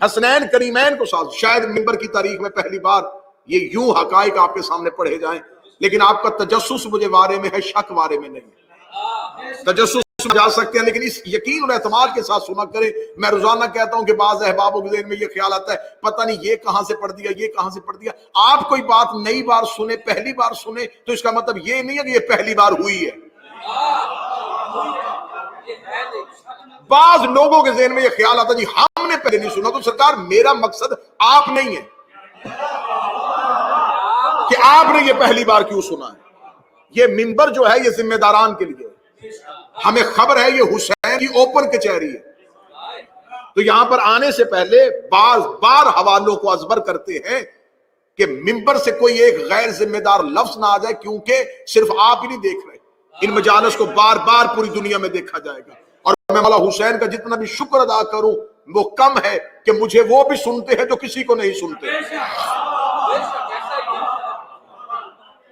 حسنین کریمین کو ساتھ. شاید ممبر کی تاریخ میں پہلی بار یہ یوں حقائق آپ کے سامنے پڑھے جائیں، لیکن آپ کا تجسس مجھے وارے میں ہے، شک وارے میں نہیں. تجسس جا سکتے ہیں لیکن اس یقین اور اعتماد کے ساتھ سنا کریں. میں روزانہ کہتا ہوں کہ بعض احبابوں کے ذہن میں یہ خیال آتا ہے پتہ نہیں یہ کہاں سے پڑھ دیا، یہ کہاں سے پڑھ دیا. آپ کوئی بات نئی بار سنے، پہلی بار سنے، تو اس کا مطلب یہ نہیں ہے کہ یہ پہلی بار ہوئی ہے. بعض لوگوں کے ذہن میں یہ خیال آتا ہے جی ہم نے پہلے نہیں سنا. تو سرکار میرا مقصد آپ نہیں ہے کہ آپ نے یہ پہلی بار کیوں سنا ہے. یہ منبر جو ہے یہ ذمہ داران کے لیے. ہمیں خبر ہے یہ حسین کی اوپن کچہری ہے. تو یہاں پر آنے سے پہلے بعض بار حوالوں کو ازبر کرتے ہیں کہ منبر سے کوئی ایک غیر ذمہ دار لفظ نہ آ جائے، کیونکہ صرف آپ ہی نہیں دیکھ رہے، ان مجالس کو بار بار پوری دنیا میں دیکھا جائے گا. اور میں مولا حسین کا جتنا بھی شکر ادا کروں وہ کم ہے کہ مجھے وہ بھی سنتے ہیں جو کسی کو نہیں سنتے.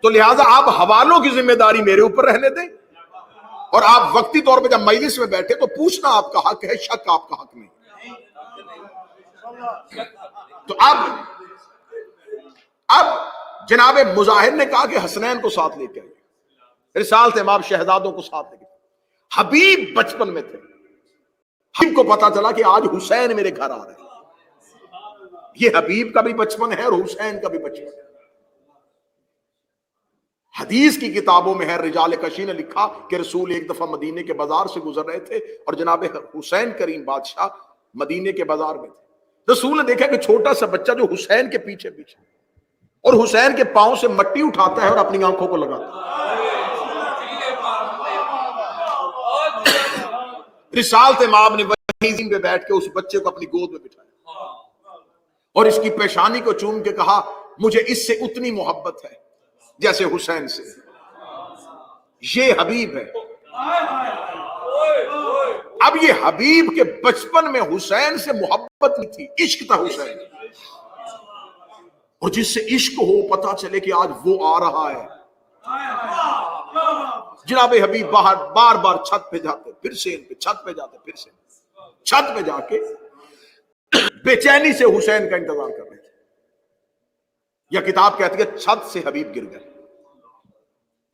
تو لہٰذا آپ حوالوں کی ذمہ داری میرے اوپر رہنے دیں، اور آپ وقتی طور پہ جب مجلس میں بیٹھے تو پوچھنا آپ کا حق ہے، شک آپ کا حق نہیں. تو اب جناب مظاہر نے کہا کہ حسنین کو ساتھ لے کے آئیے، رسالت امام شہزادوں کو ساتھ لے کے. حبیب بچپن میں تھے، حبیب کو پتا چلا کہ آج حسین میرے گھر آ رہے ہیں. یہ حبیب کا بھی بچپن ہے اور حسین کا بھی بچپن ہے. حدیث کی کتابوں میں ہے، رجال کشی نے لکھا کہ رسول ایک دفعہ مدینے کے بازار سے گزر رہے تھے اور جناب حسین کریم بادشاہ مدینے کے بازار میں تھے. رسول نے دیکھا کہ چھوٹا سا بچہ جو حسین کے پیچھے پیچھے اور حسین کے پاؤں سے مٹی اٹھاتا ہے اور اپنی آنکھوں کو لگاتا ہے. رسالت امام نے وہیں زمین پہ بیٹھ کے اس بچے کو اپنی گود میں بٹھایا اور اس کی پیشانی کو چوم کے کہا مجھے اس سے اتنی محبت ہے جیسے حسین سے. یہ حبیب ہے. اب یہ حبیب کے بچپن میں حسین سے محبت نہیں تھی، عشق تھا حسین. اور جس سے عشق ہو پتا چلے کہ آج وہ آ رہا ہے. جناب حبیب باہر بار بار چھت پہ جاتے، پھر سے ان پہ چھت پہ جاتے، پھر سے چھت پہ جا کے بے چینی سے حسین کا انتظار کر رہے تھے. یہ کتاب کہتی ہے چھت سے حبیب گر گئے،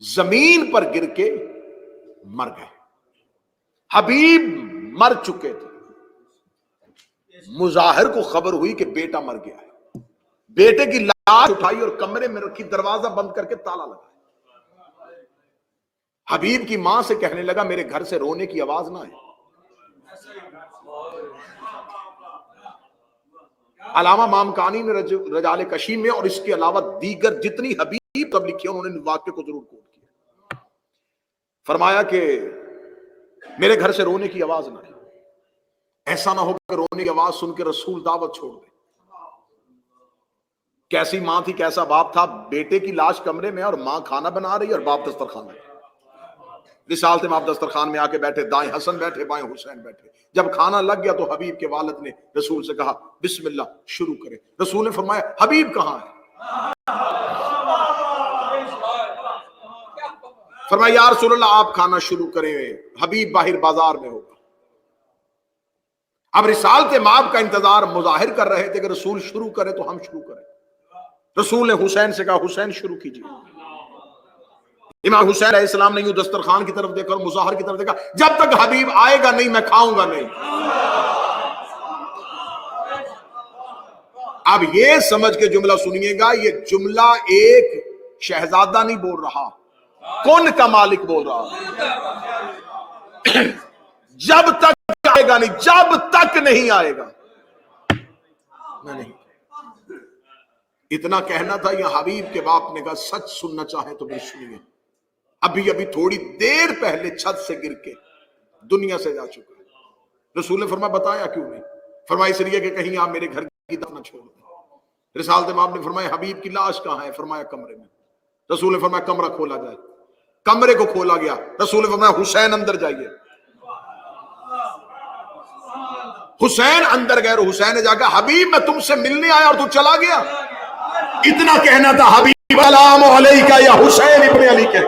زمین پر گر کے مر گئے. حبیب مر چکے تھے. مظاہر کو خبر ہوئی کہ بیٹا مر گیا ہے. بیٹے کی لاش اٹھائی اور کمرے میں رکھی، دروازہ بند کر کے تالا لگایا. حبیب کی ماں سے کہنے لگا میرے گھر سے رونے کی آواز نہ آئے. علامہ مامکانی نے رجال کشی میں اور اس کے علاوہ دیگر جتنی حبیب تب لکھی انہوں نے واقعے کو ضرور کوٹ کیا. فرمایا کہ میرے گھر سے رونے کی آواز نہ آئے، ایسا نہ ہو کہ رونے کی آواز سن کے رسول دعوت چھوڑ دے. کیسی ماں تھی، کیسا باپ تھا، بیٹے کی لاش کمرے میں اور ماں کھانا بنا رہی اور باپ دسترخوان میں. رسالت امام دسترخوان میں آ کے بیٹھے، دائیں حسن بیٹھے، بائیں حسین بیٹھے. جب کھانا لگ گیا تو حبیب کے والد نے رسول سے کہا بسم اللہ شروع کرے. رسول نے فرمایا حبیب کہاں ہے؟ فرمایا یا رسول اللہ آپ کھانا شروع کریں، حبیب باہر بازار میں ہوگا. اب رسالت امام کا انتظار مظاہر کر رہے تھے کہ رسول شروع کرے تو ہم شروع کریں. رسول نے حسین سے کہا حسین شروع کیجیے. امام حسین علیہ السلام نے یوں دسترخوان کی طرف دیکھا اور مظاہر کی طرف دیکھا، جب تک حبیب آئے گا نہیں میں کھاؤں گا نہیں. اب یہ سمجھ کے جملہ سنیے گا، یہ جملہ ایک شہزادہ نہیں بول رہا، کون کا مالک بول رہا. جب تک آئے گا نہیں، جب تک نہیں آئے گا نہیں. اتنا کہنا تھا. یہ حبیب کے باپ نے کہا سچ سننا چاہیں تو بھی سنیے، ابھی تھوڑی دیر پہلے چھت سے گر کے دنیا سے جا چکا ہے. رسول نے فرمایا بتایا کیوں نہیں؟ فرمایا اس لیے کہ کہیں آپ میرے گھر کی دفن چھوڑ دیں. رسالت امام نے فرمایا حبیب کی لاش کہاں ہے؟ فرمایا کمرے میں. رسول نے فرمایا کمرہ کھولا جائے. کمرے کو کھولا گیا. رسول نے فرمایا حسین اندر جائیے. حسین اندر گئے اور حسین نے جا کے حبیب میں تم سے ملنے آیا اور تو چلا گیا. اتنا کہنا تھا حبیب السلام علیکہ یا حسین ابن علی کے.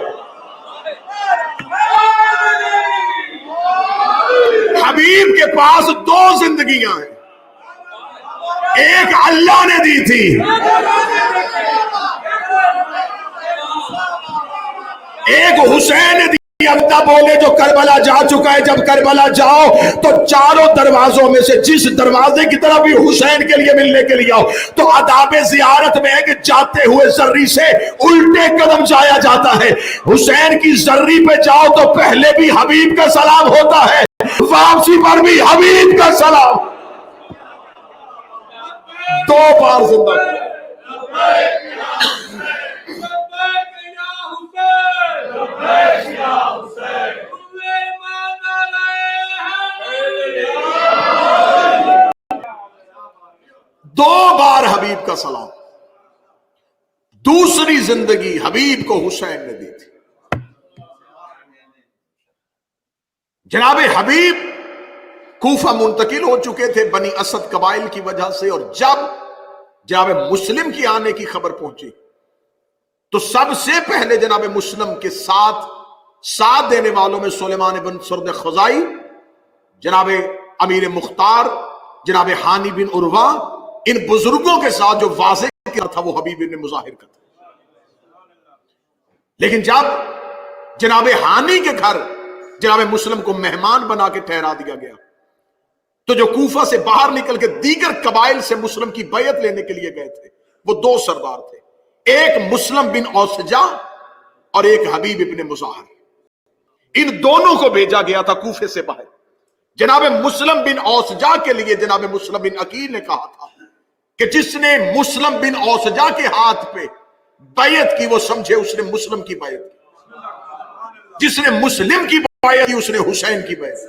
حبیب کے پاس دو زندگیاں ہیں. ایک اللہ نے دی تھی، ایک حسین نے دی۔ اللہ بولے جو کربلا جا چکا ہے، جب کربلا جاؤ تو چاروں دروازوں میں سے جس دروازے کی طرف بھی حسین کے لیے ملنے کے لیے آؤ، تو آداب زیارت میں ہے کہ جاتے ہوئے زری سے الٹے قدم جایا جاتا ہے۔ حسین کی زری پہ جاؤ تو پہلے بھی حبیب کا سلام ہوتا ہے، واپسی پر بھی حبیب کا سلام۔ دو بار زندہ دو بار حبیب کا سلام۔ دوسری زندگی حبیب کو حسین نے دی تھی۔ جناب حبیب کوفہ منتقل ہو چکے تھے بنی اسد قبائل کی وجہ سے، اور جب جناب مسلم کی آنے کی خبر پہنچی تو سب سے پہلے جناب مسلم کے ساتھ دینے والوں میں سلیمان بن سرد خزائی، جناب امیر مختار، جناب ہانی بن عروہ، ان بزرگوں کے ساتھ جو واضح کیا تھا وہ حبیب بن مظاہر کا تھا۔ لیکن جب جناب ہانی کے گھر جناب مسلم کو مہمان بنا کے ٹھہرا دیا گیا تو جو کوفہ سے باہر نکل کے دیگر قبائل سے مسلم کی بیعت لینے کے لیے گئے تھے وہ دو سردار تھے، ایک مسلم بن اوسجا اور ایک حبیب ابن مظاہر۔ ان دونوں کو بھیجا گیا تھا کوفے سے باہر۔ جناب مسلم بن اوسجا کے لیے جناب مسلم بن عقیل نے کہا تھا کہ جس نے مسلم بن اوسجا کے ہاتھ پہ بیعت کی وہ سمجھے اس نے مسلم کی بیعت کی، جس نے مسلم کی بیعت کی اس نے حسین کی بیعت کی،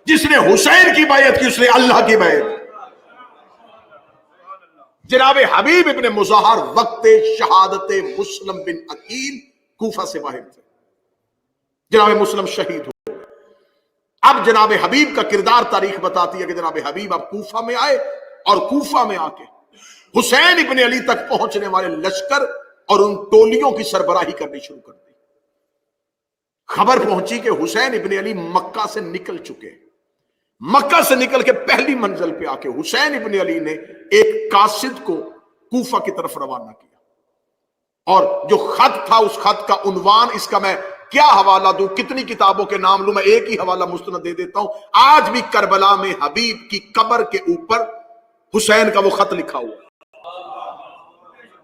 جس نے حسین کی بیعت کی اس نے اللہ کی بیعت کی۔ جناب حبیب ابن مظاہر وقت شہادت مسلم بن عقیل کوفہ سے باہر تھے، جناب مسلم شہید ہو گئے۔ اب جناب حبیب کا کردار تاریخ بتاتی ہے کہ جناب حبیب اب کوفہ میں آئے اور کوفہ میں آ کے حسین ابن علی تک پہنچنے والے لشکر اور ان ٹولیوں کی سربراہی کرنی شروع کر دی۔ خبر پہنچی کہ حسین ابن علی مکہ سے نکل چکے۔ مکہ سے نکل کے پہلی منزل پہ آ کے حسین ابن علی نے ایک قاصد کو کوفہ کی طرف روانہ کیا، اور جو خط تھا اس خط کا عنوان، اس کا میں کیا حوالہ دوں، کتنی کتابوں کے نام لوں، میں ایک ہی حوالہ مستند دے دیتا ہوں۔ آج بھی کربلا میں حبیب کی قبر کے اوپر حسین کا وہ خط لکھا ہوا۔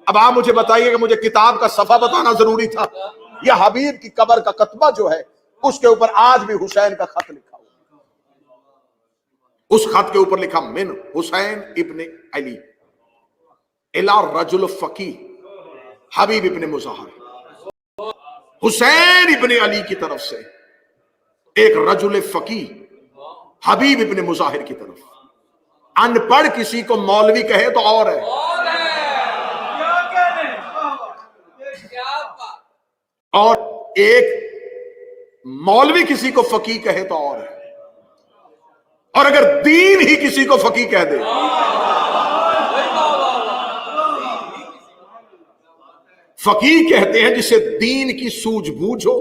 اب آپ مجھے بتائیے کہ مجھے کتاب کا صفحہ بتانا ضروری تھا یا حبیب کی قبر کا کتبہ جو ہے اس کے اوپر آج بھی حسین کا خط لکھا ہوا۔ اس خط کے اوپر لکھا من حسین ابن علی الی رجل فقی حبیب ابن مظاہر۔ حسین ابن علی کی طرف سے ایک رجل فقی حبیب ابن مظاہر کی طرف۔ ان پڑھ کسی کو مولوی کہے تو اور ہے، اور ایک مولوی کسی کو فقی کہے تو اور ہے، اور اگر دین ہی کسی کو فقی کہہ دے، فقی کہتے ہیں جسے دین کی سوجھ بوجھ ہو،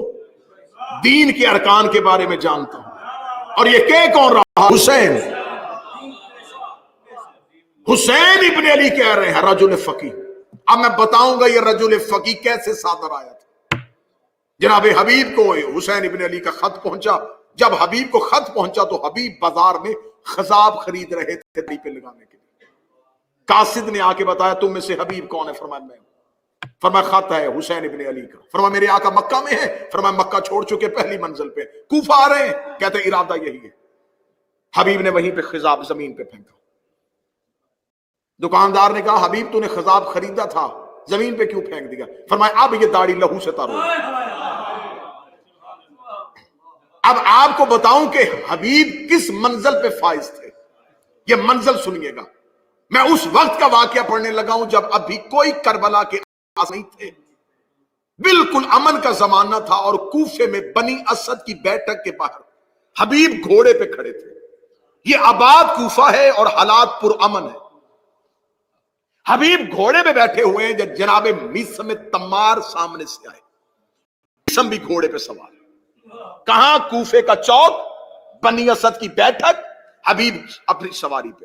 دین کے ارکان کے بارے میں جانتا ہوں۔ اور یہ کہہ کون رہا؟ حسین۔ حسین ابن علی کہہ رہے ہیں رجل فقی۔ اب میں بتاؤں گا یہ رجل فقی کیسے صادر آیا تھا۔ جناب حبیب کو حسین ابن علی کا خط پہنچا۔ جب حبیب کو خط پہنچا تو حبیب بازار میں خضاب خرید رہے تھے دل پہ لگانے کے لیے۔ قاصد نے آ کے بتایا تم میں سے حبیب کون ہے؟ فرمایا میں۔ فرمایا خط ہے حسین ابن علی کا۔ فرمایا میرے آقا مکہ میں ہے؟ فرمایا مکہ چھوڑ چکے، پہلی منزل پہ کوفہ آ رہے ہیں۔ کہتے ارادہ یہی ہے۔ حبیب نے وہیں پہ خضاب زمین پہ پھینکا۔ دکاندار نے کہا حبیب تو نے خضاب خریدا تھا، زمین پہ کیوں پھینک دیا؟ فرمایا اب یہ داڑھی لہو سے تر ہو۔ اب آپ کو بتاؤں کہ حبیب کس منزل پہ فائز تھے، یہ منزل سنیے گا۔ میں اس وقت کا واقعہ پڑھنے لگا ہوں جب ابھی کوئی کربلا کے آس نہیں تھے، بالکل امن کا زمانہ تھا، اور کوفے میں بنی اسد کی بیٹھک کے باہر حبیب گھوڑے پہ کھڑے تھے۔ یہ آباد کوفہ ہے اور حالات پر امن ہے۔ حبیب گھوڑے پہ بیٹھے ہوئے ہیں جب جناب میثم تمار سامنے سے آئے۔ میثم بھی گھوڑے پہ سوار، کہاں؟ کوفے کا چوک، بنی اسد کی بیٹھک، حبیب اپنی سواری پہ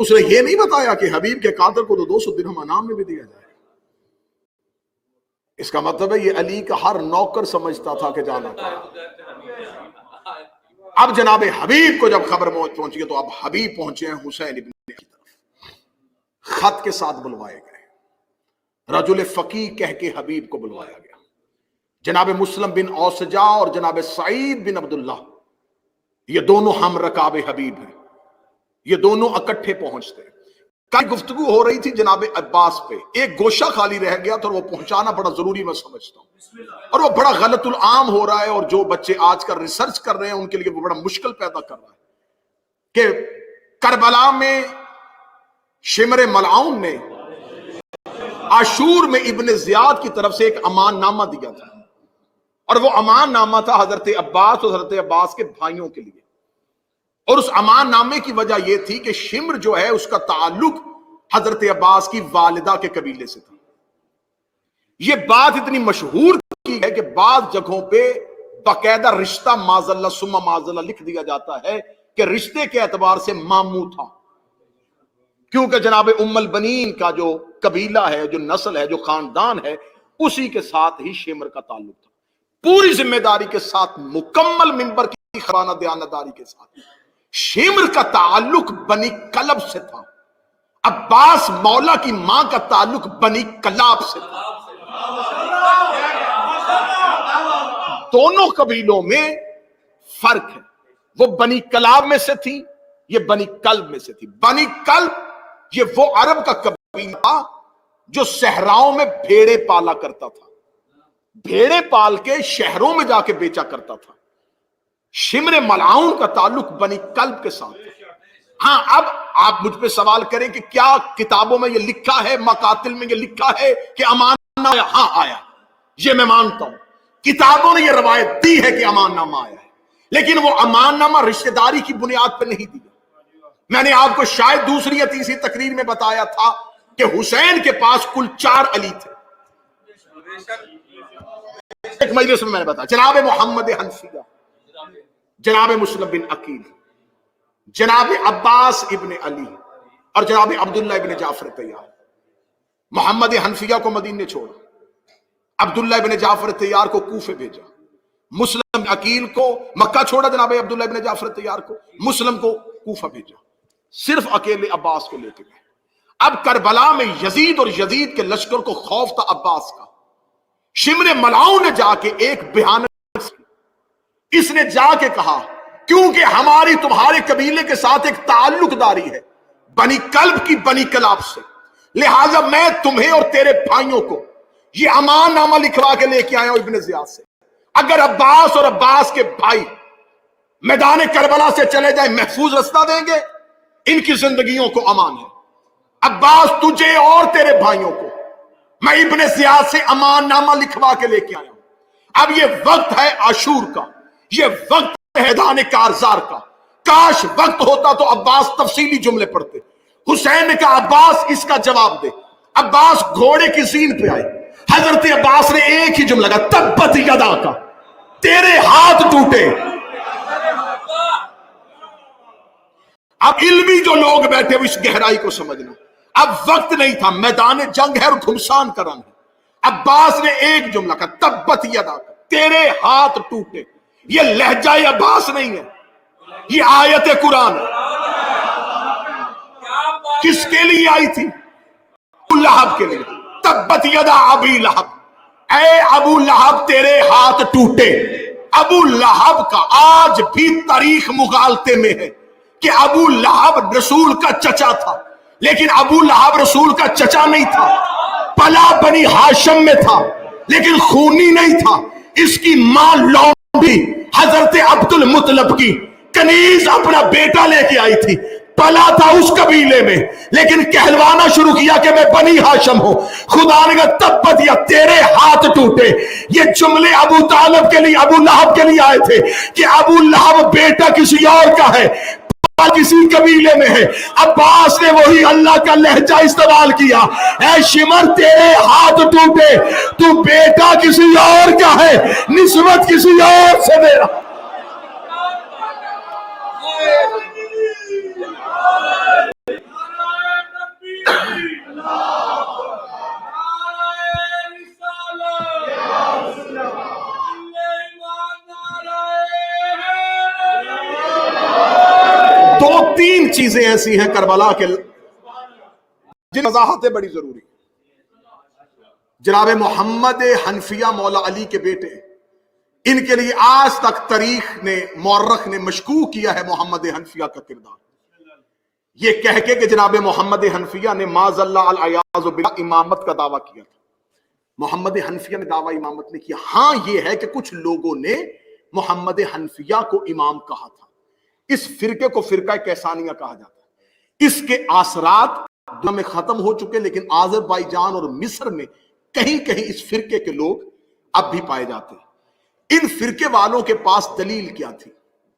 اس نے یہ نہیں بتایا کہ حبیب کے قاتل کو تو 200 درہم انعام میں بھی دیا جائے. اس کا مطلب ہے یہ علی کا ہر نوکر سمجھتا تھا کہ جانا تھا. اب جناب حبیب کو جب خبر پہنچی تو اب حبیب پہنچے ہیں حسین ابن علی کی طرف. خط کے ساتھ بلوائے گئے، رجل فقیہ کہہ کے حبیب کو بلوایا گیا. جناب مسلم بن اوسجا اور جناب سعید بن عبداللہ یہ دونوں ہم رکاب حبیب ہیں، یہ دونوں اکٹھے پہنچتے ہیں. کل گفتگو ہو رہی تھی جناب عباس پہ، ایک گوشہ خالی رہ گیا تو وہ پہنچانا بڑا ضروری میں سمجھتا ہوں، اور وہ بڑا غلط العام ہو رہا ہے، اور جو بچے آج کل ریسرچ کر رہے ہیں ان کے لیے وہ بڑا مشکل پیدا کر رہا ہے کہ کربلا میں شمر ملعون نے عاشور میں ابن زیاد کی طرف سے ایک امان نامہ دیا تھا، اور وہ امان نامہ تھا حضرت عباس اور حضرت عباس کے بھائیوں کے لیے. اور اس امان نامے کی وجہ یہ تھی کہ شمر جو ہے اس کا تعلق حضرت عباس کی والدہ کے قبیلے سے تھا. یہ بات اتنی مشہور کی ہے کہ بعض جگہوں پہ باقاعدہ رشتہ معاذ اللہ ثم معاذ اللہ لکھ دیا جاتا ہے کہ رشتے کے اعتبار سے ماموں تھا، کیونکہ جناب ام البنین کا جو قبیلہ ہے، جو نسل ہے، جو خاندان ہے، اسی کے ساتھ ہی شمر کا تعلق تھا. پوری ذمہ داری کے ساتھ، مکمل منبر کی خرانہ دیانتداری کے ساتھ. شمر کا تعلق بنی کلب سے تھا، عباس مولا کی ماں کا تعلق بنی کلاب سے تھا. دونوں قبیلوں میں فرق ہے، وہ بنی کلاب میں سے تھی، یہ بنی کلب میں سے تھی. بنی کلب یہ وہ عرب کا قبیلہ تھا جو صحراؤں میں بھیڑے پالا کرتا تھا، بھیڑے پال کے شہروں میں جا کے بیچا کرتا تھا. شمر ملعون کا تعلق بنی کلب کے ساتھ. ہاں اب آپ مجھ پہ سوال کریں کہ کیا کتابوں میں یہ لکھا ہے، مقاتل میں یہ لکھا ہے کہ امان نامہ آیا؟ ہاں آیا، یہ میں مانتا ہوں. کتابوں نے یہ روایت دی ہے کہ امان نامہ آیا ہے، لیکن وہ امان نامہ رشتہ داری کی بنیاد پہ نہیں دیا. میں نے آپ کو شاید دوسری یا تیسری تقریر میں بتایا تھا کہ حسین کے پاس کل 4 علی تھے. ایک مجلس میں نے بتایا، جناب محمد حنفیہ، جناب مسلم بن عقیل، جناب عباس ابن علی، اور جناب عبداللہ ابن جعفر تیار. محمد حنفیہ کو مدینے نے چھوڑا، عبداللہ ابن جعفر تیار کو کوفے بھیجا، مسلم عقیل کو مکہ چھوڑا، جناب عبداللہ ابن جعفر تیار کو، مسلم کو کوفہ بھیجا، صرف اکیلے عباس کو لے کے گئے. اب کربلا میں یزید اور یزید کے لشکر کو خوف تھا عباس کا. شمر ملعون نے جا کے ایک بیان، اس نے جا کے کہا کیونکہ ہماری تمہارے قبیلے کے ساتھ ایک تعلق داری ہے بنی کلب کی بنی کلاب سے، لہذا میں تمہیں اور تیرے بھائیوں کو یہ امان نامہ لکھوا کے لے کے آیا ہوں ابن زیاد سے. اگر عباس اور عباس کے بھائی میدان کربلا سے چلے جائیں محفوظ رستہ دیں گے، ان کی زندگیوں کو امان ہے. عباس تجھے اور تیرے بھائیوں کو میں ابن زیاد سے امان نامہ لکھوا کے لے کے آیا ہوں. اب یہ وقت ہے عاشور کا، یہ وقت ہے حیدان کارزار کا. کاش وقت ہوتا تو عباس تفصیلی جملے پڑھتے. حسین نے کہا عباس اس کا جواب دے. عباس گھوڑے کی زین پہ آئے، حضرت عباس نے ایک ہی جملہ کہا تبت یدا کا، تیرے ہاتھ ٹوٹے. اب علمی جو لوگ بیٹھے وہ اس گہرائی کو سمجھنا. اب وقت نہیں تھا، میدان جنگ ہے اور گھمسان کا رنگ ہے. عباس نے ایک جملہ کہا تبت یدا کا، تیرے ہاتھ ٹوٹے. یہ لہجہ عباس نہیں ہے، یہ آیت قرآن ہے. کس کے لیے آئی تھی؟ ابو لہب کے لیے. تبت یدا ابی لہب، اے ابو لہب تیرے ہاتھ ٹوٹے. ابو لہب کا آج بھی تاریخ مغالطے میں ہے کہ ابو لہب رسول کا چچا تھا، لیکن ابو لہب رسول کا چچا نہیں تھا. پلا بنی ہاشم میں تھا لیکن خونی نہیں تھا. اس کی ماں لونڈی حضرت عبد المطلب کی کنیز اپنا بیٹا لے کے آئی تھی. پلا تھا اس قبیلے میں لیکن کہلوانا شروع کیا کہ میں بنی ہاشم ہوں. خدا نے کہا تبت یا تیرے ہاتھ ٹوٹے. یہ جملے ابو طالب کے لیے، ابو لہب کے لیے آئے تھے کہ ابو لہب بیٹا کسی اور کا ہے، کسی قبیلے میں ہے. عباس نے وہی اللہ کا لہجہ استعمال کیا، اے شمر تیرے ہاتھ ٹوٹے، تو بیٹا کسی اور کا ہے، نسبت کسی اور سے دے رہا. تین چیزیں ایسی ہیں کربلا کے جن وضاحتیں بڑی ضروری. جناب محمد حنفیہ مولا علی کے بیٹے، ان کے لیے آج تک تاریخ نے، مورخ نے مشکوک کیا ہے محمد حنفیہ کا کردار، یہ کہہ کے کہ جناب محمد حنفیہ نے معاذ اللہ العیاذ باللہ امامت کا دعویٰ کیا تھا. محمد حنفیہ نے دعویٰ امامت نے کیا. ہاں یہ ہے کہ کچھ لوگوں نے محمد حنفیہ کو امام کہا تھا. اس فرقے کو فرقہ کیسانیہ کہا جاتا ہے. اس کے اثرات دنیا میں ختم ہو چکے، لیکن آذربائیجان اور مصر میں کہیں کہیں اس فرقے کے لوگ اب بھی پائے جاتے ہیں. ان فرقے والوں کے پاس دلیل کیا تھی؟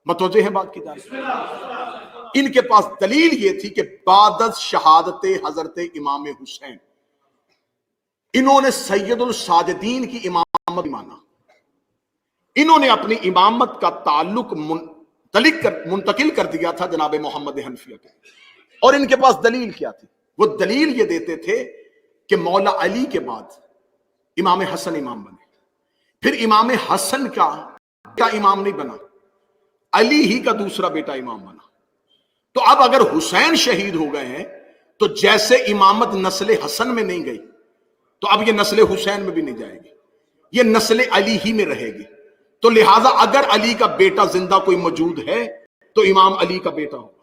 متوجہ ہیں بات کی جانب؟ ان کے پاس دلیل یہ تھی کہ بعد از شہادت حضرت امام حسین انہوں نے سید الساجدین کی امامت مانا. انہوں نے اپنی امامت کا تعلق منتقل کر دیا تھا جناب محمد حنفیہ کے. اور ان کے پاس دلیل کیا تھی؟ وہ دلیل یہ دیتے تھے کہ مولا علی کے بعد امام حسن امام بنے، پھر امام حسن کا امام نہیں بنا، علی ہی کا دوسرا بیٹا امام بنا. تو اب اگر حسین شہید ہو گئے ہیں تو جیسے امامت نسل حسن میں نہیں گئی تو اب یہ نسل حسین میں بھی نہیں جائے گی، یہ نسل علی ہی میں رہے گی. تو لہٰذا اگر علی کا بیٹا زندہ کوئی موجود ہے تو امام علی کا بیٹا ہوگا.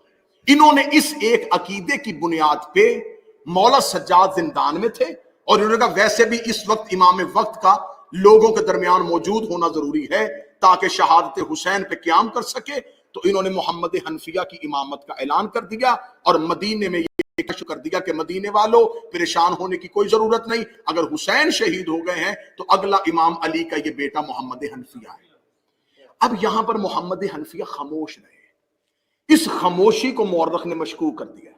انہوں نے اس ایک عقیدے کی بنیاد پہ مولا سجاد زندان میں تھے اور انہوں نے کہا ویسے بھی اس وقت امام وقت کا لوگوں کے درمیان موجود ہونا ضروری ہے تاکہ شہادت حسین پہ قیام کر سکے. تو انہوں نے محمد حنفیہ کی امامت کا اعلان کر دیا اور مدینے میں یہ کشف کر دیا کہ مدینے والوں پریشان ہونے کی کوئی ضرورت نہیں، اگر حسین شہید ہو گئے ہیں تو اگلا امام علی کا یہ بیٹا محمد حنفیہ ہے. اب یہاں پر محمد حنفیہ خاموش رہے. اس خاموشی کو مورخ نے مشکوک کر دیا.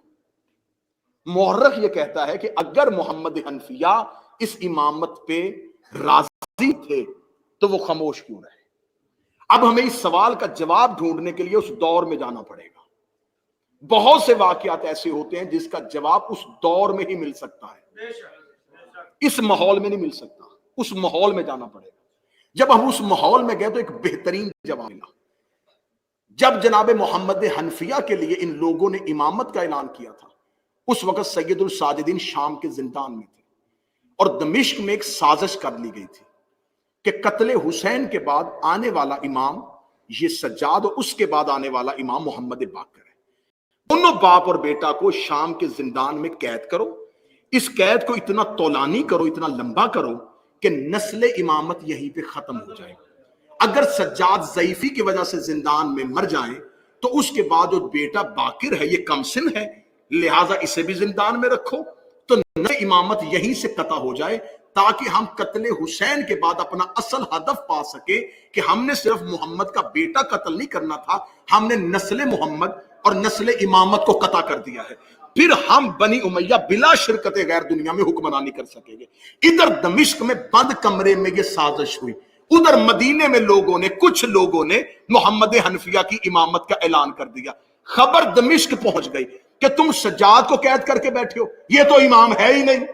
مورخ یہ کہتا ہے کہ اگر محمد حنفیہ اس امامت پہ راضی تھے تو وہ خاموش کیوں رہے؟ اب ہمیں اس سوال کا جواب ڈھونڈنے کے لیے اس دور میں جانا پڑے گا. بہت سے واقعات ایسے ہوتے ہیں جس کا جواب اس دور میں ہی مل سکتا ہے، اس ماحول میں نہیں مل سکتا. اس ماحول میں جانا پڑے گا. جب ہم اس ماحول میں گئے تو ایک بہترین جواب ملا. جب جناب محمد حنفیہ کے لیے ان لوگوں نے امامت کا اعلان کیا تھا اس وقت سید الساجدین شام کے زندان میں تھے اور دمشق میں ایک سازش کر لی گئی تھی کہ قتل حسین کے بعد آنے والا امام یہ سجاد اور اس کے بعد آنے والا امام محمد باقر ہے. دونوں باپ اور بیٹا کو شام کے زندان میں قید کرو. اس قید کو اتنا طولانی کرو، اتنا لمبا کرو کہ نسل امامت یہیں پہ ختم ہو جائے. اگر سجاد ضعیفی کی وجہ سے زندان میں مر جائیں تو اس کے بعد جو بیٹا باقر ہے یہ کم سن ہے، لہٰذا اسے بھی زندان میں رکھو تو نسل امامت یہیں سے قطع ہو جائے تاکہ ہم قتل حسین کے بعد اپنا اصل ہدف پا سکے کہ ہم نے صرف محمد کا بیٹا قتل نہیں کرنا تھا، ہم نے نسل محمد اور نسل امامت کو قطع کر دیا ہے. پھر ہم بنی امیہ بلا شرکت غیر دنیا میں حکمرانی کر سکیں گے. ادھر دمشق میں بند کمرے میں یہ سازش ہوئی، ادھر مدینے میں کچھ لوگوں نے محمد حنفیہ کی امامت کا اعلان کر دیا. خبر دمشق پہنچ گئی کہ تم سجاد کو قید کر کے بیٹھے ہو، یہ تو امام ہے ہی نہیں.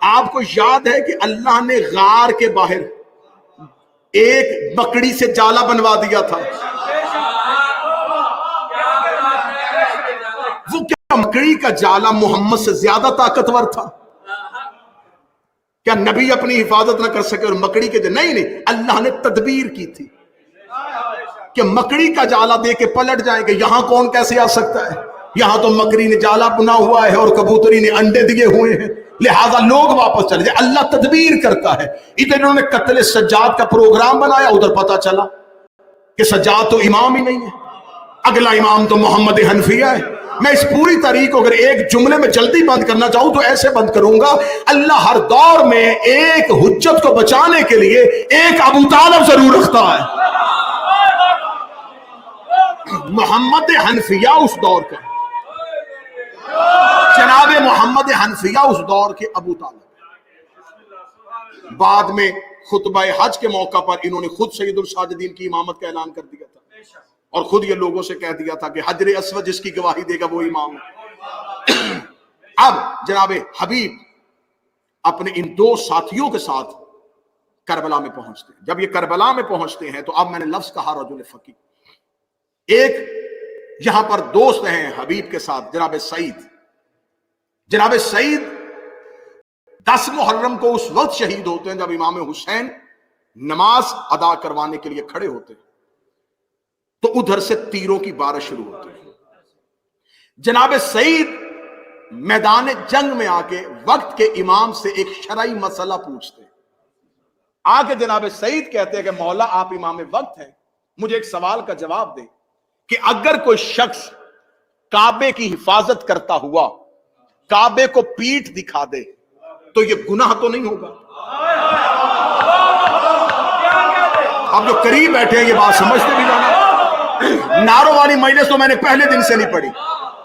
آپ کو یاد ہے کہ اللہ نے غار کے باہر ایک مکڑی سے جالا بنوا دیا تھا. وہ کیا مکڑی کا جالا محمد سے زیادہ طاقتور تھا؟ کیا نبی اپنی حفاظت نہ کر سکے اور مکڑی کے نہیں، اللہ نے تدبیر کی تھی کہ مکڑی کا جالا دے کے پلٹ جائیں گے. یہاں کون کیسے آ سکتا ہے؟ یہاں تو مکڑی نے جالا بنا ہوا ہے اور کبوتری نے انڈے دیے ہوئے ہیں، لہذا لوگ واپس چلے جائے. اللہ تدبیر کرتا ہے. ادھر انہوں نے قتل سجاد کا پروگرام بنایا، ادھر پتا چلا کہ سجاد تو امام ہی نہیں ہے، اگلا امام تو محمد حنفیہ ہے. میں اس پوری تاریخ کو اگر ایک جملے میں جلدی بند کرنا چاہوں تو ایسے بند کروں گا: اللہ ہر دور میں ایک حجت کو بچانے کے لیے ایک ابو طالب ضرور رکھتا ہے. محمد حنفیہ اس دور کا، جناب محمد حنفیہ اس دور کے ابو طالب. بعد میں خطبہ حج کے موقع پر انہوں نے خود سید الساجدین کی امامت کا اعلان کر دیا تھا اور خود یہ لوگوں سے کہہ دیا تھا کہ حجر اسود جس کی گواہی دے گا وہ امام ہے. اب جناب حبیب اپنے ان دو ساتھیوں کے ساتھ کربلا میں پہنچتے ہیں. جب یہ کربلا میں پہنچتے ہیں تو اب میں نے لفظ کہا رجل فقی. ایک یہاں پر دوست ہیں حبیب کے ساتھ جناب سعید. جناب سعید 10 محرم کو اس وقت شہید ہوتے ہیں جب امام حسین نماز ادا کروانے کے لیے کھڑے ہوتے ہیں تو ادھر سے تیروں کی بارش شروع ہوتی ہے. جناب سعید میدان جنگ میں آ کے وقت کے امام سے ایک شرعی مسئلہ پوچھتے ہیں. آ کے جناب سعید کہتے ہیں کہ مولا آپ امام وقت ہیں, مجھے ایک سوال کا جواب دیں کہ اگر کوئی شخص کعبے کی حفاظت کرتا ہوا کعبے کو پیٹھ دکھا دے تو یہ گناہ تو نہیں ہوگا؟ اب جو قریب بیٹھے ہیں یہ بات سمجھتے بھی جانا. نارو والی مجلس تو میں نے پہلے دن سے نہیں پڑھی.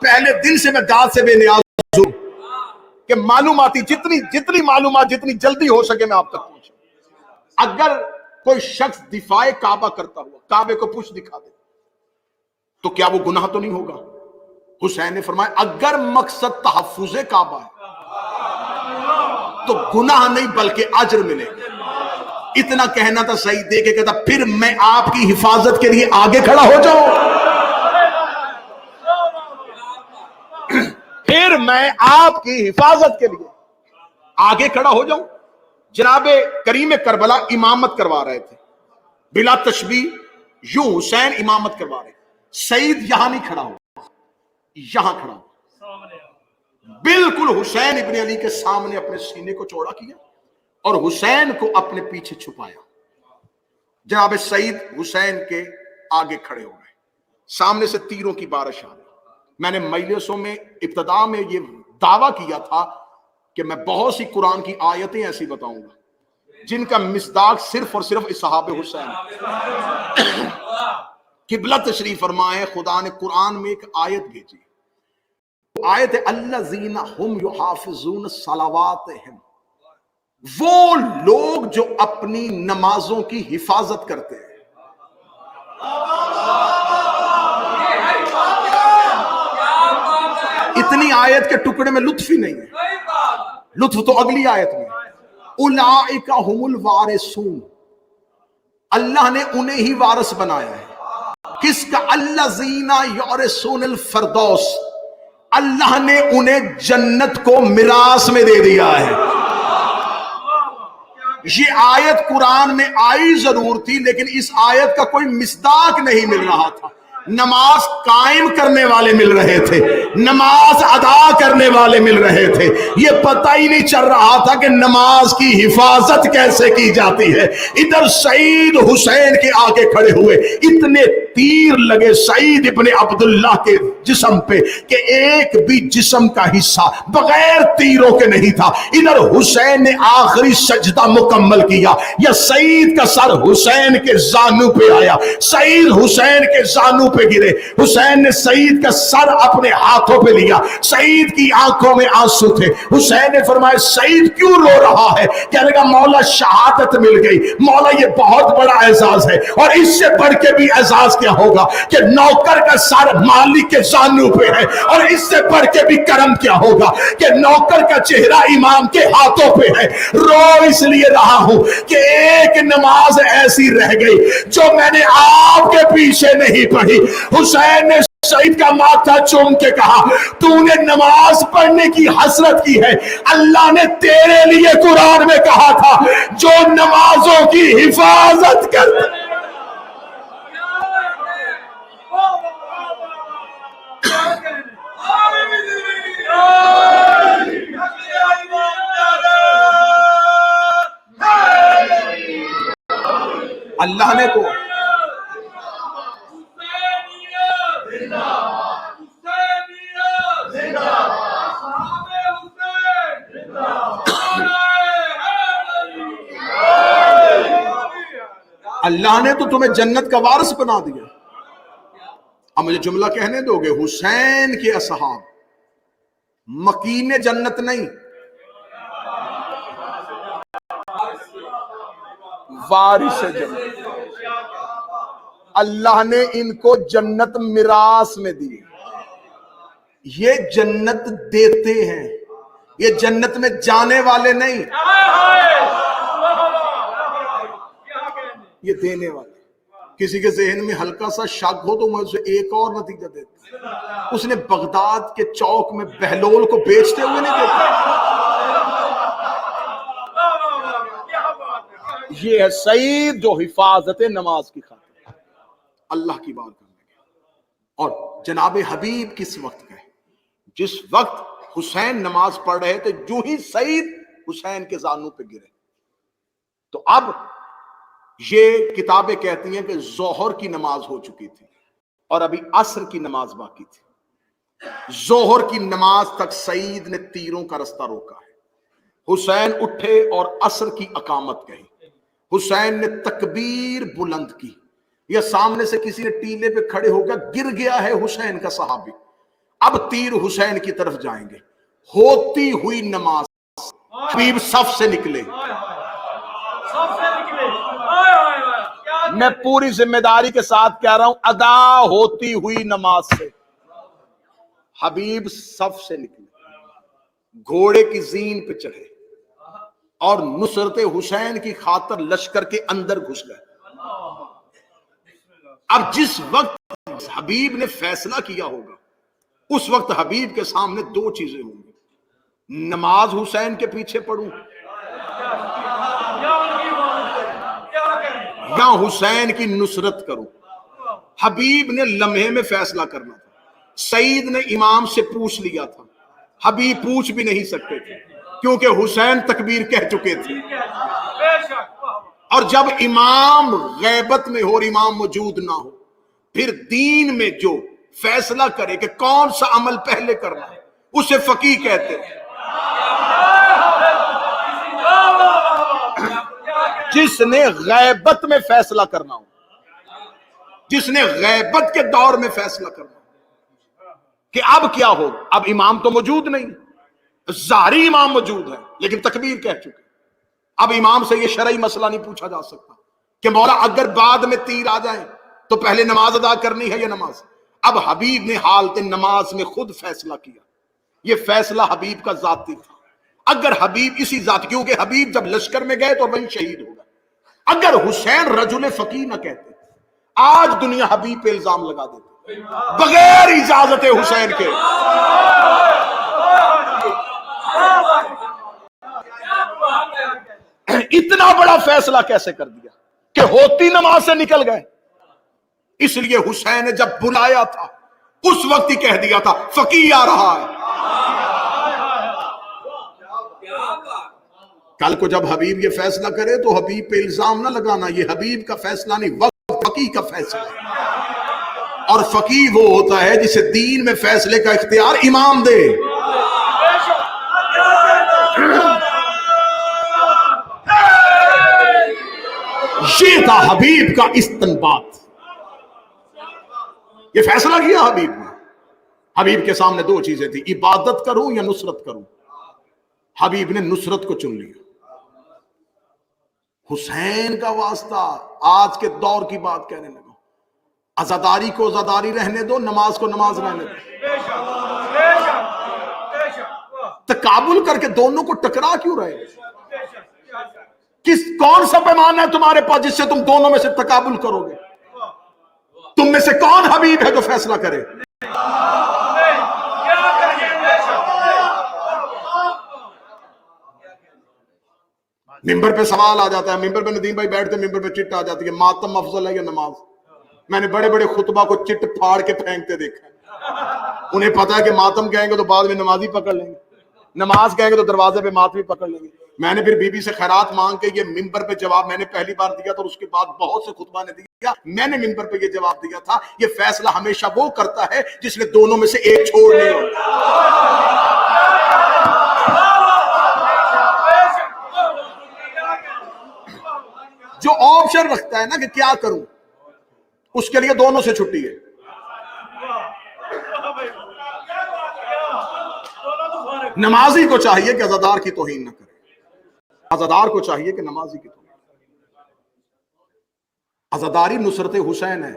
پہلے دن سے میں داد سے بے نیاز ہوں کہ معلوماتی جتنی معلومات جتنی جلدی ہو سکے میں آپ تک پہنچوں. اگر کوئی شخص دفاع کعبہ کرتا ہوا کعبے کو پوچھ دکھا دے تو کیا وہ گناہ تو نہیں ہوگا؟ حسین نے فرمایا اگر مقصد تحفظ کعبہ ہے تو گناہ نہیں بلکہ اجر ملے گا. اتنا کہنا تھا سعید دے کے کہتا پھر میں آپ کی حفاظت کے لیے آگے کھڑا ہو جاؤں, پھر میں آپ کی حفاظت کے لیے آگے کھڑا ہو جاؤں. جناب کریم کربلا امامت کروا رہے تھے بلا تشبیہ, یوں حسین امامت کروا رہے تھے. سعید یہاں نہیں کھڑا ہو, یہاں کھڑا ہو, بالکل حسین ابن علی کے سامنے اپنے سینے کو چوڑا کیا اور حسین کو اپنے پیچھے چھپایا. جناب سعید حسین کے آگے کھڑے ہو گئے, سامنے سے تیروں کی بارش آ رہی. میں نے مجلسوں میں ابتدا میں یہ دعویٰ کیا تھا کہ میں بہت سی قرآن کی آیتیں ایسی بتاؤں گا جن کا مصداق صرف اور صرف اصحاب حسین. قبلہ تشریف فرمائے خدا نے قرآن میں ایک آیت بھیجی, آیت الذین ہم یحافظون صلواتہم, وہ لوگ جو اپنی نمازوں کی حفاظت کرتے ہیں. اتنی آیت کے ٹکڑے میں لطف ہی نہیں ہے, لطف تو اگلی آیت میں. اولئک هم الوارثون, اللہ نے انہیں ہی وارث بنایا ہے. کس کا؟ الذین یورثون الفردوس, اللہ نے انہیں جنت کو میراث میں دے دیا ہے. یہ آیت قرآن میں آئی ضرور تھی لیکن اس آیت کا کوئی مصداق نہیں مل رہا تھا. نماز قائم کرنے والے مل رہے تھے, نماز ادا کرنے والے مل رہے تھے, یہ پتہ ہی نہیں چل رہا تھا کہ نماز کی حفاظت کیسے کی جاتی ہے. ادھر سعید حسین کے آگے کھڑے ہوئے, اتنے تیر لگے سعید ابن عبداللہ کے جسم پہ کہ ایک بھی جسم کا حصہ بغیر تیروں کے نہیں تھا. ادھر حسین نے آخری سجدہ مکمل کیا, یا سعید کا سر حسین کے زانو پہ آیا, سعید حسین کے زانو پہ گرے. حسین نے سعید کا سر اپنے ہاتھوں پہ لیا, سعید کی آنکھوں میں آنسو تھے. حسین نے فرمایا سعید کیوں رو رہا ہے؟ کہنے لگا مولا شہادت مل گئی. مولا یہ بہت بڑا اعزاز ہے, اور اس سے بڑھ کے بھی اعزاز کیا ہوگا کہ نوکر کا سر مالک کے زانو پہ ہے, اور اس سے بڑھ کے بھی کرم کیا ہوگا کہ نوکر کا چہرہ امام کے ہاتھوں پہ ہے. رو اس لیے رہا ہوں کہ ایک نماز ایسی رہ گئی جو میں نے آپ کے پیچھے نہیں پڑھی. حسین نے سعید کا ماتھا چوم کے کہا تو نے نماز پڑھنے کی حسرت کی ہے, اللہ نے تیرے لیے قرآن میں کہا تھا جو نمازوں کی حفاظت کرتا. اللہ نے تو اللہ نے تو تمہیں جنت کا وارث بنا دیا. اب مجھے جملہ کہنے دو گے, حسین کے اصحاب مکین جنت نہیں, وارث جنت. اللہ نے ان کو جنت میراث میں دی. یہ جنت دیتے ہیں, یہ جنت میں جانے والے نہیں. یہ دینے والے. کسی کے ذہن میں ہلکا سا شک ہو تو میں اسے ایک اور نتیجہ دیتا ہوں. اس نے بغداد کے چوک میں بہلول کو بیچتے ہوئے نہیں دیکھا. یہ ہے سعید جو حفاظت نماز کی خاطر اللہ کی بات کرنے گیا. اور جناب حبیب کس وقت گئے؟ جس وقت حسین نماز پڑھ رہے تھے، جو ہی سعید حسین کے زانوں پہ گرے. تو اب یہ کتابیں کہتی ہیں کہ ظہر کی نماز ہو چکی تھی اور ابھی عصر کی نماز باقی تھی. ظہر کی نماز تک سعید نے تیروں کا رستہ روکا ہے. حسین اٹھے اور عصر کی اقامت کہی. حسین نے تکبیر بلند کی. یا سامنے سے کسی نے ٹیلے پہ کھڑے ہو کر گر گیا ہے حسین کا صحابی، اب تیر حسین کی طرف جائیں گے. ہوتی ہوئی نماز حبیب صف سے نکلے. میں پوری ذمہ داری کے ساتھ کہہ رہا ہوں، ادا ہوتی ہوئی نماز سے حبیب صف سے نکلے، گھوڑے کی زین پہ چڑھے اور نصرت حسین کی خاطر لشکر کے اندر گھس گئے. اب جس وقت حبیب نے فیصلہ کیا ہوگا، اس وقت حبیب کے سامنے دو چیزیں ہوں گی: نماز حسین کے پیچھے پڑھوں یا حسین کی نصرت کروں. حبیب نے لمحے میں فیصلہ کرنا تھا. سعید نے امام سے پوچھ لیا تھا، حبیب پوچھ بھی نہیں سکتے تھے کیونکہ حسین تکبیر کہہ چکے تھے. اور جب امام غیبت میں ہو اور امام موجود نہ ہو، پھر دین میں جو فیصلہ کرے کہ کون سا عمل پہلے کرنا ہے اسے فقیہ کہتے ہیں. جس نے غیبت میں فیصلہ کرنا ہو، جس نے غیبت کے دور میں فیصلہ کرنا ہو کہ اب کیا ہو. اب امام تو موجود نہیں، ظاہری امام موجود ہے لیکن تکبیر کہہ چکے. اب امام سے یہ شرعی مسئلہ نہیں پوچھا جا سکتا کہ مولا اگر بعد میں تیر آ جائیں تو پہلے نماز ادا کرنی ہے یا نماز. اب حبیب نے حالت نماز میں خود فیصلہ کیا. یہ فیصلہ حبیب کا ذاتی تھا. اگر حبیب اسی ذات، کیونکہ حبیب جب لشکر میں گئے تو وہیں شہید ہو گئے. اگر حسین رجل فقیہ نہ کہتے، آج دنیا حبیب پہ الزام لگا دیتی بغیر اجازت حسین کے. اتنا بڑا فیصلہ کیسے کر دیا کہ ہوتی نماز سے نکل گئے. اس لیے حسین نے جب بلایا تھا اس وقت ہی کہہ دیا تھا فقیہ آ رہا ہے. کل کو جب حبیب یہ فیصلہ کرے تو حبیب پہ الزام نہ لگانا، یہ حبیب کا فیصلہ نہیں، وقت فقیہ کا فیصلہ ہے. اور فقیہ وہ ہوتا ہے جسے دین میں فیصلے کا اختیار امام دے. یہ تھا حبیب کا استنباط. یہ فیصلہ کیا حبیب نے. حبیب کے سامنے دو چیزیں تھی، عبادت کروں یا نصرت کروں. حبیب نے نصرت کو چن لیا. حسین کا واسطہ آج کے دور کی بات کہنے لگا. عزاداری کو عزاداری رہنے دو، نماز کو نماز رہنے دو. تقابل کر کے دونوں کو ٹکرا کیوں رہے؟ کون سا پیمانہ ہے تمہارے پاس جس سے تم دونوں میں سے تقابل کرو گے؟ تم میں سے کون حبیب ہے جو فیصلہ کرے؟ ممبر پہ سوال آ جاتا ہے، ممبر پہ ندیم بھائی بیٹھتے، ممبر پہ چٹ آ جاتی ہے، ماتم افضل ہے یا نماز؟ میں نے بڑے بڑے خطبہ کو چٹ پھاڑ کے پھینکتے دیکھا ہے. انہیں پتا ہے کہ ماتم کہیں گے تو بعد میں نمازی پکڑ لیں گے، نماز کہیں گے تو دروازے پہ ماتمی پکڑ لیں گے. میں نے پھر بی بی سے خیرات مانگ کے یہ ممبر پہ جواب میں نے پہلی بار دیا تھا اور اس کے بعد بہت سے خطبہ نے دیا. میں نے ممبر پہ یہ جواب دیا تھا، یہ فیصلہ ہمیشہ وہ کرتا ہے جس نے دونوں میں سے ایک چھوڑ لیا. جو آپشن رکھتا ہے نا کہ کیا کروں، اس کے لیے دونوں سے چھٹی ہے. نمازی کو چاہیے کہ عزادار کی توہین نہ کرے، عزادار کو چاہیے کہ نمازی کی توہین. عزاداری نصرت حسین ہے،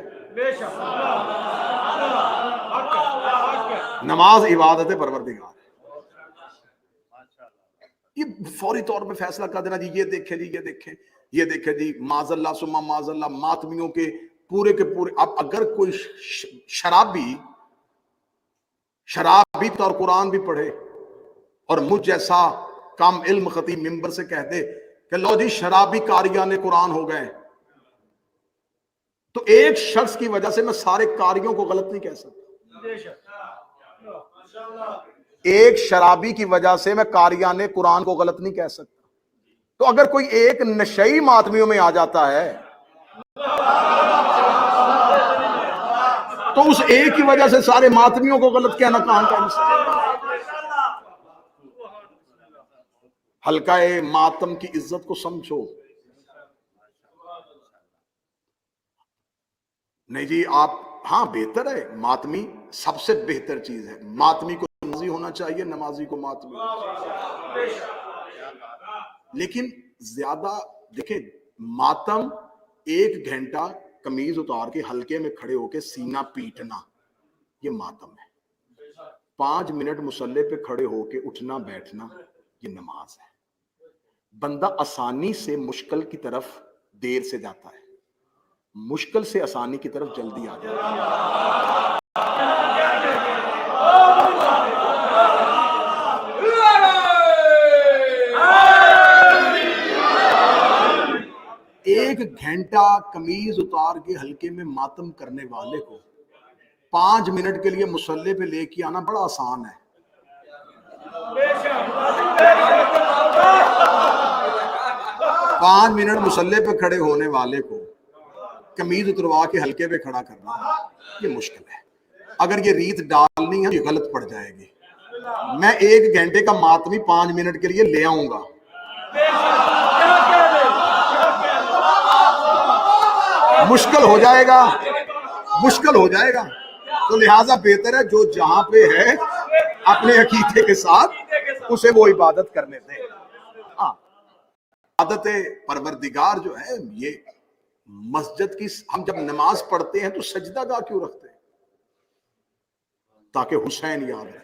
نماز عبادت پروردگار ہے. یہ فوری طور پہ فیصلہ کر دینا جی یہ دیکھیں جی یہ دیکھیں. یہ دیکھیں جی معاذ اللہ ثم معاذ اللہ ماتمیوں کے پورے اب اگر کوئی شرابی اور قرآن بھی پڑھے اور مجھ جیسا کم علم خطیب ممبر سے کہہ دے کہ لو جی شرابی قاریان قرآن ہو گئے، تو ایک شخص کی وجہ سے میں سارے قاریوں کو غلط نہیں کہہ سکتا. ایک شرابی کی وجہ سے میں قاریان قرآن کو غلط نہیں کہہ سکتا. تو اگر کوئی ایک نشئی ماتمیوں میں آ جاتا ہے تو اس ایک کی وجہ سے سارے ماتمیوں کو غلط کہنا کہاں کا انسان. حلقہ ماتم کی عزت کو سمجھو. نہیں جی آپ ہاں بہتر ہے، ماتمی سب سے بہتر چیز ہے. ماتمی کو نمازی ہونا چاہیے، نمازی کو ماتمی ہونا چاہیے. لیکن زیادہ دیکھیں ماتم 1 گھنٹہ قمیض اتار کے حلقے میں کھڑے ہو کے سینہ پیٹنا یہ ماتم ہے. 5 منٹ مصلی پہ کھڑے ہو کے اٹھنا بیٹھنا یہ نماز ہے. بندہ آسانی سے مشکل کی طرف دیر سے جاتا ہے، مشکل سے آسانی کی طرف جلدی آ جاتا ہے. ایک گھنٹہ قمیض اتار کے حلقے میں ماتم کرنے والے کو 5 منٹ کے لیے مصلی پہ لے کے آنا بڑا آسان ہے. 5 منٹ مصلی پہ کھڑے ہونے والے کو قمیض اتروا کے حلقے پہ کھڑا کرنا یہ مشکل ہے. اگر یہ ریت ڈالنی ہے یہ غلط پڑ جائے گی. میں 1 گھنٹے کا ماتمی 5 منٹ کے لیے لے آؤں گا، مشکل ہو جائے گا، مشکل ہو جائے گا. تو لہٰذا بہتر ہے جو جہاں پہ ہے اپنے عقیدے کے ساتھ اسے وہ عبادت کرنے دیں. عبادت پروردگار جو ہے یہ مسجد کی، ہم جب نماز پڑھتے ہیں تو سجدہ گاہ کیوں رکھتے ہیں؟ تاکہ حسین یاد رہے.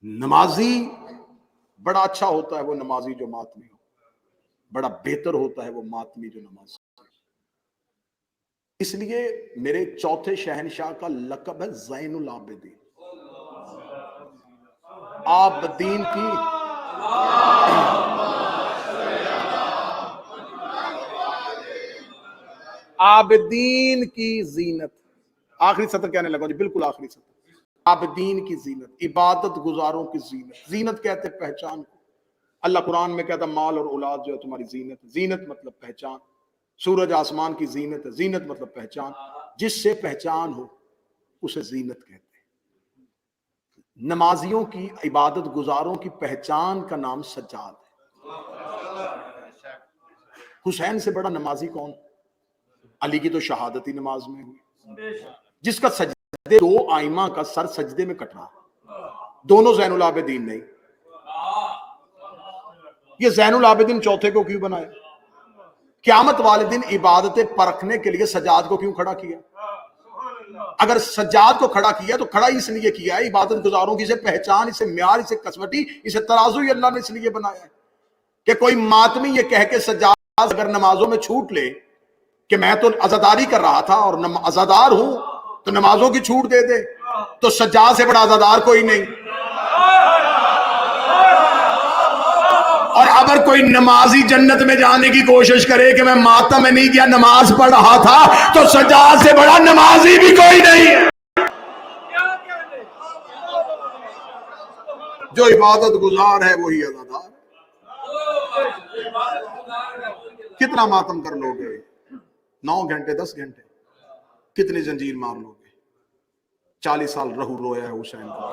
نمازی بڑا اچھا ہوتا ہے وہ نمازی جو ماتمی ہو، بڑا بہتر ہوتا ہے وہ ماتمی جو نماز. اس لیے میرے چوتھے شہنشاہ کا لقب ہے زین العابدین. عابدین کی عابدین کی زینت. آخری سطر کہنے لگا جی، بالکل آخری سطر. عابدین کی زینت، عبادت گزاروں کی زینت. زینت کہتے ہیں پہچان کو. اللہ قرآن میں کہتا مال اور اولاد جو ہے تمہاری زینت. زینت مطلب پہچان. سورج آسمان کی زینت ہے. زینت مطلب پہچان. جس سے پہچان ہو اسے زینت کہتے ہیں. نمازیوں کی، عبادت گزاروں کی پہچان کا نام سجاد ہے. حسین سے بڑا نمازی کون؟ علی کی تو شہادتی نماز میں ہوئی، جس کا سجدے 2 آئمہ کا سر سجدے میں کٹ رہا، دونوں زین العابدین نہیں. یہ زین العابدین چوتھے کو کیوں بنایا؟ قیامت والے دن عبادتیں پرکھنے کے لیے سجاد کو کیوں کھڑا کیا؟ اگر سجاد کو کھڑا کیا تو کھڑا اس لیے کیا ہے عبادت گزاروں کی اسے پہچان، اسے معیار، اسے کسوٹی، اسے ترازو ہی اللہ نے اس لیے بنایا ہے کہ کوئی ماتمی یہ کہہ کے سجاد اگر نمازوں میں چھوٹ لے کہ میں تو عزاداری کر رہا تھا اور عزادار ہوں تو نمازوں کی چھوٹ دے دے، تو سجاد سے بڑا عزادار کوئی نہیں. اور اگر کوئی نمازی جنت میں جانے کی کوشش کرے کہ میں ماتم میں نہیں گیا، نماز پڑھ رہا تھا، تو سجاد سے بڑا نمازی بھی کوئی نہیں ہے. جو عبادت گزار ہے وہی عزادار. کتنا ماتم کر لو گے؟ 9 گھنٹے 10 گھنٹے کتنی زنجیر مار لو گے؟ 40 سال رہو رویا ہے حسین کا.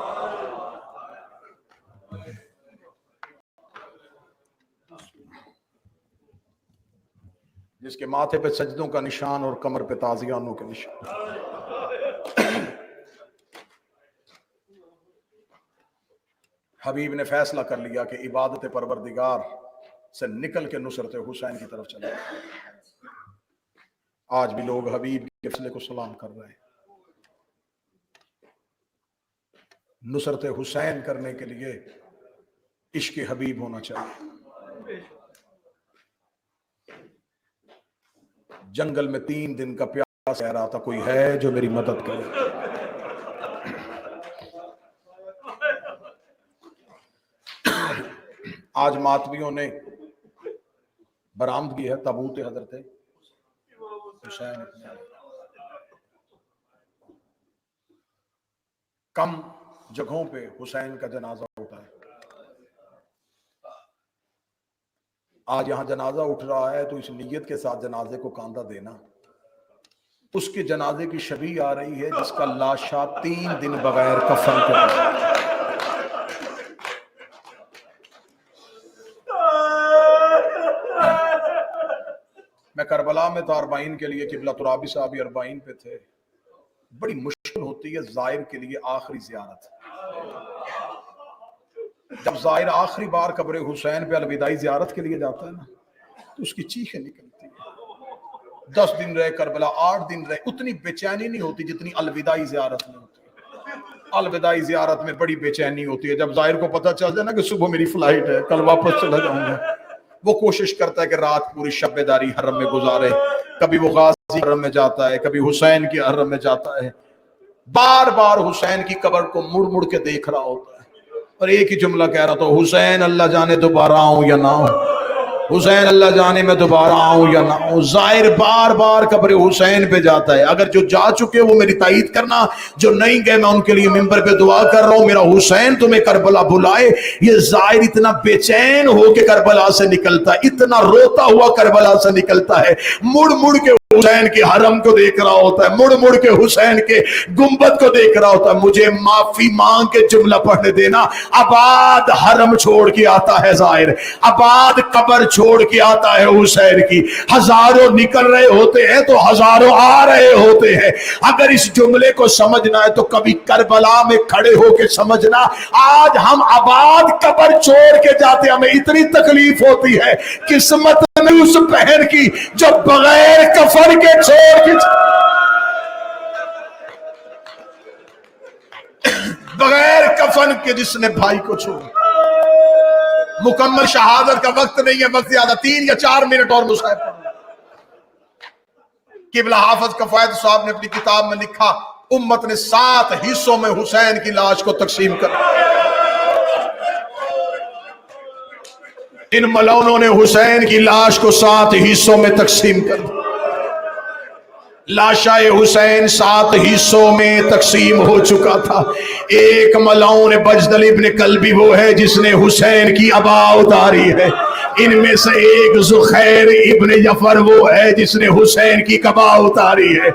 جس کے ماتھے پہ سجدوں کا نشان اور کمر پہ تازیانوں کے نشان. حبیب نے فیصلہ کر لیا کہ عبادت پروردگار سے نکل کے نصرت حسین کی طرف چلے. آج بھی لوگ حبیب کے فیصلے کو سلام کر رہے ہیں. نصرت حسین کرنے کے لیے عشق حبیب ہونا چاہیے. جنگل میں 3 دن کا پیاس رہ رہا تھا، کوئی ہے جو میری مدد کرے؟ آج ماتمیوں نے برآمدگی ہے تابوت حضرت حسین. کم جگہوں پہ حسین کا جنازہ ہوتا ہے. آج یہاں جنازہ اٹھ رہا ہے تو اس نیت کے ساتھ جنازے کو کاندھا دینا. اس کے جنازے کی شبیہ آ رہی ہے جس کا لاشا 3 دن بغیر کفن کے پڑا. میں کربلا میں تھا 40 کے لیے، قبلہ ترابی صاحب 40 پہ تھے. بڑی مشکل ہوتی ہے زائر کے لیے آخری زیارت. جب زائر آخری بار قبر حسین پہ الوداعی زیارت کے لیے جاتا ہے نا تو اس کی چیخیں نکلتی ہیں. 10 دن رہے کربلا، 8 دن رہے، اتنی بے چینی نہیں ہوتی جتنی الوداعی زیارت میں ہوتی ہے. الوداعی زیارت میں بڑی بے چینی ہوتی ہے جب زائر کو پتہ چل جائے نا کہ صبح میری فلائٹ ہے، کل واپس چلا جاؤں گا. وہ کوشش کرتا ہے کہ رات پوری شب بیداری حرم میں گزارے. کبھی وہ غازی حرم میں جاتا ہے، کبھی حسین کی حرم میں جاتا ہے. بار بار حسین کی قبر کو مڑ مڑ کے دیکھ رہا ہوتا ہے اور ایک ہی جملہ کہہ رہا تھا، حسین اللہ جانے دوبارہ آؤں یا نہ آؤں، حسین اللہ جانے میں دوبارہ آؤں یا نہ آؤں. زائر بار بار قبر حسین پہ جاتا ہے. اگر جو جا چکے وہ میری تائید کرنا، جو نہیں گئے میں ان کے لیے ممبر پہ دعا کر رہا ہوں میرا حسین تمہیں کربلا بلائے. یہ زائر اتنا بے چین ہو کے کربلا سے نکلتا ہے، اتنا روتا ہوا کربلا سے نکلتا ہے، مڑ مڑ کے حسین کے حرم کو دیکھ رہا ہوتا ہے، مڑ مڑ کے حسین کے گنبد کو دیکھ رہا ہوتا ہے. مجھے معافی مانگ کے جملہ پڑھنے دینا. آباد حرم چھوڑ کے آتا ہے زائر، آباد قبر چھوڑ کے آتا ہے حسین کی. ہزاروں نکل رہے ہوتے ہیں تو ہزاروں آ رہے ہوتے ہیں. اگر اس جملے کو سمجھنا ہے تو کبھی کربلا میں کھڑے ہو کے سمجھنا. آج ہم آباد قبر چھوڑ کے جاتے، ہمیں اتنی تکلیف ہوتی ہے. قسمت میں اس بہن کی جو بغیر کفن کے چھوڑ کے بغیر کفن کے جس نے بھائی کو چھوڑا. مکمل شہادت کا وقت نہیں ہے، وقت زیادہ 3 یا 4 منٹ اور مصحف پڑھنا. قبلہ حافظ کفایت صاحب نے اپنی کتاب میں لکھا، امت نے 7 حصوں میں حسین کی لاش کو تقسیم کر. ان ملونوں نے حسین کی لاش کو 7 حصوں میں تقسیم کر دیا. لاشا حسین 7 حصوں میں تقسیم ہو چکا تھا. ایک ملعون بجدل ابن کلبی وہ ہے جس نے حسین کی عبا اتاری ہے. ان میں سے ایک زخیر ابن جعفر وہ ہے جس نے حسین کی قبا اتاری ہے.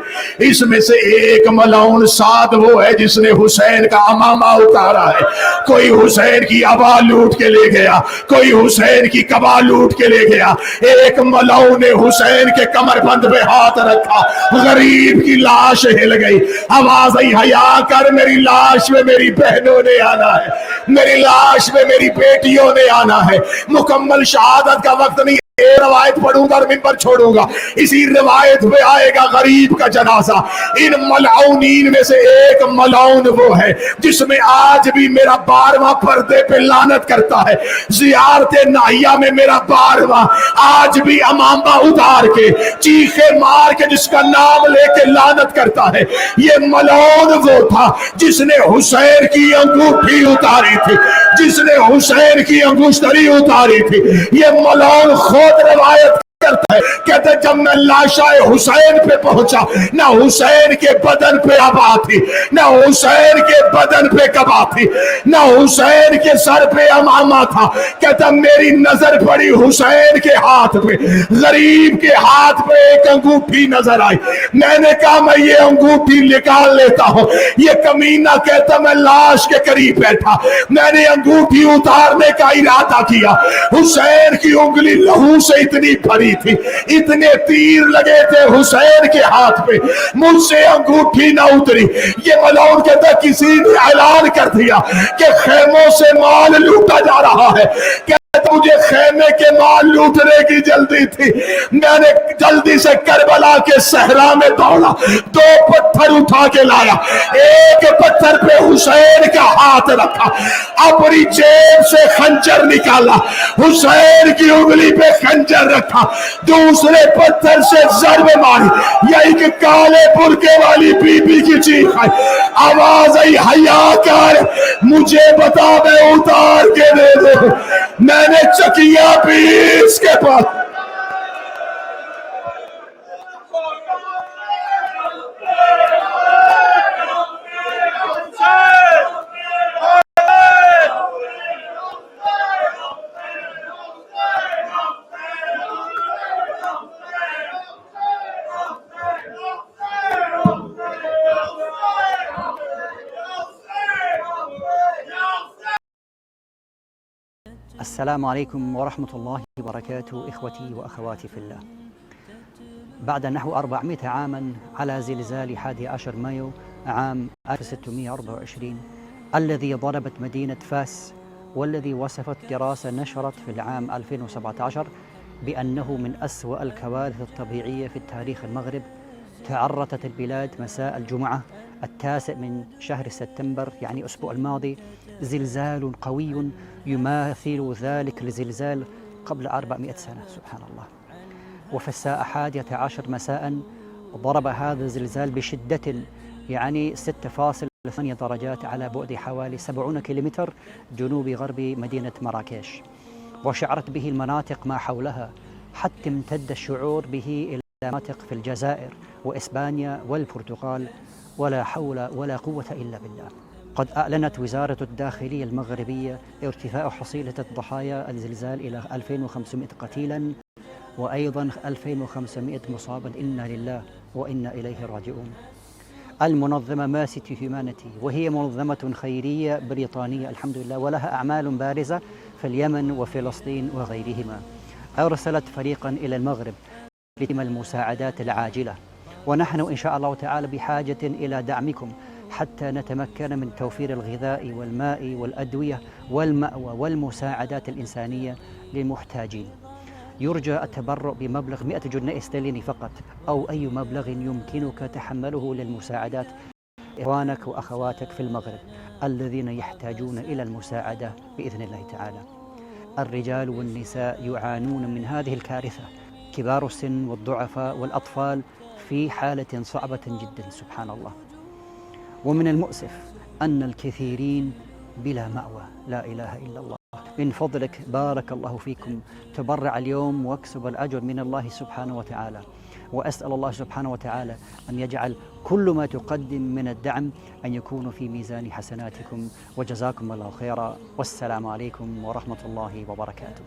اس میں سے ایک ملعون سعد وہ ہے جس نے حسین کا امامہ اتارا ہے. کوئی حسین کی عبا لوٹ کے لے گیا، کوئی حسین کی قبا لوٹ کے لے گیا. ایک ملعون نے حسین کے کمر بند پہ ہاتھ رکھا، غریب کی لاش ہل گئی. آواز آئی، حیا کر، میری لاش میں میری بہنوں نے آنا ہے، میری لاش میں میری بیٹیوں نے آنا ہے. مکمل شہادت کا وقت نہیں، یہ روایت پڑھوں گا اور منبر چھوڑوں گا. اسی روایت میں آئے گا غریب کا جنازہ. ان ملعونین میں سے ایک ملعون وہ ہے جس میں آج بھی میرا 12واں پردے پہ لعنت کرتا ہے. زیارت ناہیہ میں میرا 12واں آج بھی امامہ اتار کے چیخے مار کے جس کا نام لے کے لعنت کرتا ہے. یہ ملعون وہ تھا جس نے حسین کی انگوٹھی اتاری تھی، جس نے حسین کی انگشتری اتاری تھی. یہ ملعون خود روایت کرتا ہے، کہتے جب میں لاشا حسین پہ پہنچا، نہ حسین کے بدن پہ عبا تھی، نہ حسین کے بدن پہ قبا تھی، نہ حسین کے سر پہ امامہ تھا. کہتا میری نظر پڑی حسین کے ہاتھ پہ، غریب کے ہاتھ پہ ایک انگوٹھی نظر آئی. میں نے کہا میں یہ انگوٹھی نکال لیتا ہوں. یہ کمینہ کہتا میں لاش کے قریب بیٹھا، میں نے انگوٹھی اتارنے کا ارادہ کیا. حسین کی انگلی لہو سے اتنی بھری تھی، اتنے تیر لگے تھے حسین کے ہاتھ پہ، مجھ سے انگوٹھی نہ اتری. یہ ملعون کہتا کسی نے اعلان کر دیا کہ خیموں سے مال لوٹا جا رہا ہے. تو مجھے خیمے کے مال لوٹنے کی جلدی تھی، میں نے جلدی سے کربلا کے صحرا میں دوڑا، 2 پتھر اٹھا کے لایا، ایک پتھر پہ حسین کا ہاتھ رکھا، اپنی جیب سے خنجر نکالا، حسین کی انگلی پہ خنجر رکھا، دوسرے پتھر سے ضرب ماری، یہ ایک کالے برقعے والی بی بی کی چیخ ہے، آواز آئی حیا کر، مجھے بتا میں اتار کے دے دے، میں نے چکیاں پیس کے پاس السلام عليكم ورحمة الله وبركاته إخوتي وأخواتي في الله. بعد نحو 400 عاما على زلزال 11 مايو عام 1624 الذي ضربت مدينة فاس، والذي وصفت دراسة نشرت في العام 2017 بأنه من أسوأ الكوارث الطبيعية في تاريخ المغرب، تعرضت البلاد مساء الجمعة 9 من شهر سبتمبر يعني الأسبوع الماضي زلزال قوي يماثل ذلك الزلزال قبل 400 سنة، سبحان الله. وفي الساعة 11 مساء ضرب هذا الزلزال بشدة يعني 6.8 درجات على بعد حوالي 70 كيلومتر جنوب غرب مدينة مراكش، وشعرت به المناطق ما حولها، حتى امتد الشعور به إلى مناطق في الجزائر وإسبانيا والبرتغال، ولا حول ولا قوة إلا بالله. قد أعلنت وزارة الداخلية المغربية ارتفاع حصيلة الضحايا الزلزال إلى 2500 قتيلا وأيضا 2500 مصابا، إنا لله وإنا إليه راجعون. المنظمة ماسيتي هيومانيتي، وهي منظمة خيرية بريطانية الحمد لله، ولها أعمال بارزة في اليمن وفلسطين وغيرهما، أرسلت فريقا إلى المغرب لتقديم المساعدات العاجلة، ونحن إن شاء الله تعالى بحاجة إلى دعمكم حتى نتمكن من توفير الغذاء والماء والأدوية والمأوى والمساعدات الإنسانية للمحتاجين. يرجى التبرع بمبلغ 100 جنيه استرليني فقط، أو أي مبلغ يمكنك تحمله للمساعدات إخوانك وأخواتك في المغرب الذين يحتاجون إلى المساعدة بإذن الله تعالى. الرجال والنساء يعانون من هذه الكارثة، كبار السن والضعفاء والأطفال في حالة صعبة جدا، سبحان الله. ومن المؤسف أن الكثيرين بلا مأوى، لا إله إلا الله. من فضلك بارك الله فيكم، تبرع اليوم واكسب الأجر من الله سبحانه وتعالى، وأسأل الله سبحانه وتعالى أن يجعل كل ما تقدم من الدعم أن يكون في ميزان حسناتكم، وجزاكم الله خيرا، والسلام عليكم ورحمة الله وبركاته.